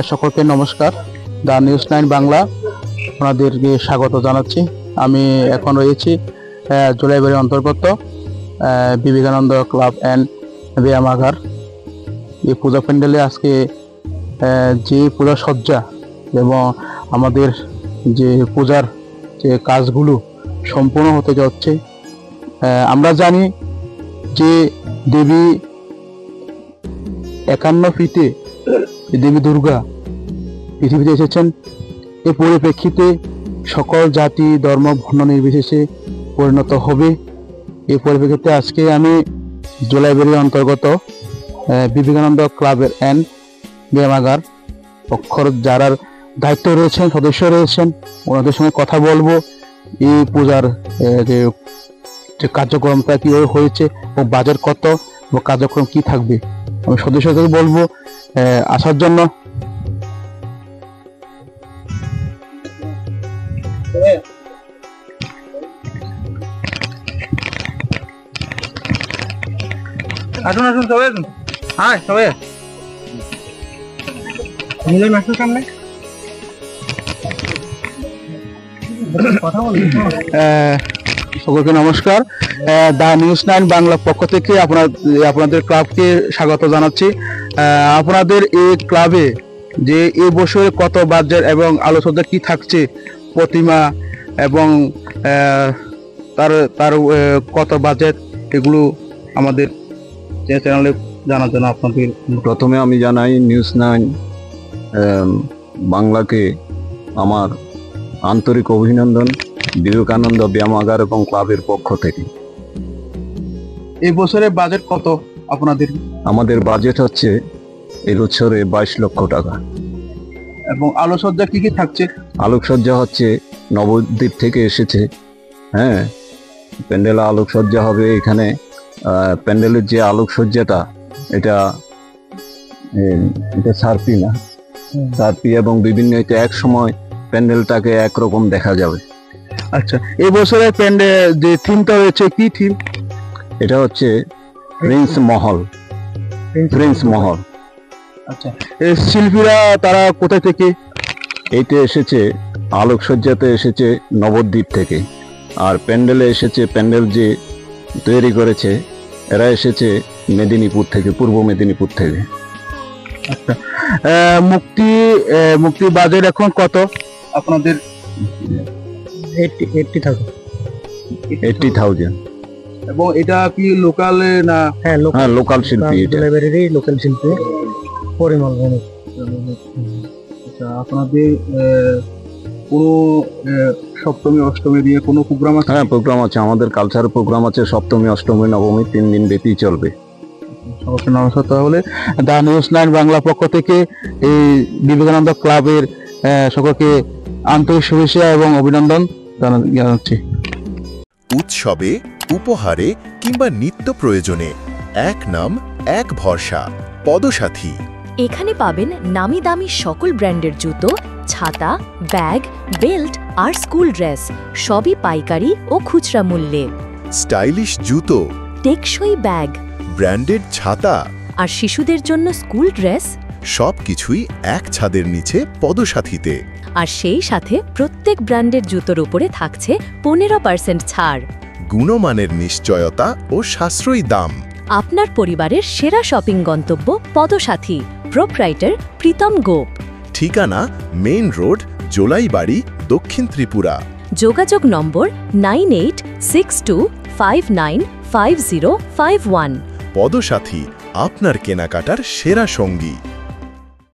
সকলকে নমস্কার। The news 9 Bangla আপনাদেরকে স্বাগত জানাচ্ছি। আমি এখন রয়েছি জুলাইবাড়ির অন্তর্গত বিবেকানন্দ ক্লাব অ্যান্ড ব্যায়ামাগার। এই পূজা প্যান্ডেলে আজকে যে পূজা সজ্জা এবং আমাদের যে পূজার যে কাজগুলো সম্পূর্ণ হতে যাচ্ছে। আমরা জানি যে দেবী 51 ফিটে দেবী দুর্গা পৃথিবীতে এসেছেন। এ পরিপ্রেক্ষিতে সকল জাতি ধর্ম বর্ণ নির্বিশেষে পরিণত হবে। এই পরিপ্রেক্ষিতে আজকে আমি জুলাইবাড়ির অন্তর্গত বিবেকানন্দ ক্লাবের অ্যান্ড ব্যায়ামাগার পক্ষর যারা দায়িত্ব রয়েছেন, সদস্য রয়েছেন, ওনাদের সঙ্গে কথা বলবো। এই পূজার যে কার্যক্রমটা কীভাবে হয়েছে ও বাজেট কত ও কার্যক্রম কি থাকবে, আমি সদস্যদের বলবো আসার জন্য। আসুন আসুন সবাই, হ্যাঁ সবাই মিলন আসুন সামনে কথা বলি। সকলকে নমস্কার। দা নিউজ 9 বাংলা পক্ষ থেকে আপনাদের ক্লাবকে স্বাগত জানাচ্ছি। আপনাদের এই ক্লাবে যে এই বছরে কত বাজেট এবং আলোচনা কি থাকছে, প্রতিমা এবং তার কত বাজেট, এগুলো আমাদের চ্যানেলে জানার জন্য আপনাদের প্রথমে আমি জানাই নিউজ 9 বাংলাকে আমার আন্তরিক অভিনন্দন বিবেকানন্দ ব্যায়ামাগার এবং ক্লাবের পক্ষ থেকে। এই বছরের বাজেট কত আপনাদের? আমাদের বাজেট হচ্ছে এই বছরে 22 লক্ষ টাকা। এবং আলোকসজ্জা কি কি থাকছে? আলোকসজ্জা হচ্ছে নবদ্বীপ থেকে এসেছে। হ্যাঁ, প্যান্ডেলে আলোকসজ্জা হবে। এখানে প্যান্ডেলের যে আলোকসজ্জাটা এটা সার্পি না, সার্পি এবং বিভিন্ন এক সময় প্যান্ডেলটাকে একরকম দেখা যাবে। আচ্ছা, এই বছরের প্যান্ডেল যে থিমটা রয়েছে কি থিম? এটা হচ্ছে প্রিন্স মহল। প্রিন্স মহল। আচ্ছা, এই শিল্পীরা তারা কোথা থেকে? এইতে এসেছে আলোকসজ্জাতে এসেছে নবদ্বীপ থেকে, আর প্যান্ডেলে এসেছে, প্যান্ডেল যে তৈরি করেছে এরা এসেছে মেদিনীপুর থেকে, পূর্ব মেদিনীপুর থেকে। আচ্ছা, মুক্তি বাজেট এখন কত আপনাদের? 80,000। এবং এটা কি লোকাল না? হ্যাঁ, লোকাল শিল্পী। লোকাল শিল্পী পরিমল। আচ্ছা, আপনাদের কোনো সপ্তমী অষ্টমী দিয়ে কোনো প্রোগ্রাম আছে? হ্যাঁ, প্রোগ্রাম আছে। আমাদের কালচারাল প্রোগ্রাম আছে সপ্তমী অষ্টমী নবমী 3 দিন ব্যাপী চলবে। নমস্কার। তাহলে দা নিউজ 9 বাংলা পক্ষ থেকে এই বিবেকানন্দ ক্লাবের সকলকে আন্তরিক শুভেচ্ছা এবং অভিনন্দন জানাচ্ছি। উৎসবে, উপহারে কিংবা নিত্য প্রয়োজনে এক নাম এক ভরসা, পদসাথী। এখানে পাবেন নামি দামি সকল ব্র্যান্ডের জুতো, ছাতা, ব্যাগ, বেল্ট আর স্কুল ড্রেস, সবই পাইকারি ও খুচরা মূল্যে। স্টাইলিশ জুতো, টেকসই ব্যাগ, ব্র্যান্ডেড ছাতা আর শিশুদের জন্য স্কুল ড্রেস, সবকিছুই এক ছাদের নিচে পদসাথীতে। আর সেই সাথে প্রত্যেক ব্র্যান্ডের জুতোর উপরে থাকছে 15% ছাড়। গুণমানের নিশ্চয়তা ও সাশ্রয়ী দাম। আপনার পরিবারের সেরা শপিং গন্তব্য পদসাথী। প্রোপ্রাইটার প্রীতম গোপ। ঠিকানা মেইন রোড, জোলাইবাড়ি, দক্ষিণ ত্রিপুরা। যোগাযোগ নম্বর 9862595051। পদসাথী, আপনার কেনাকাটার সেরা সঙ্গী।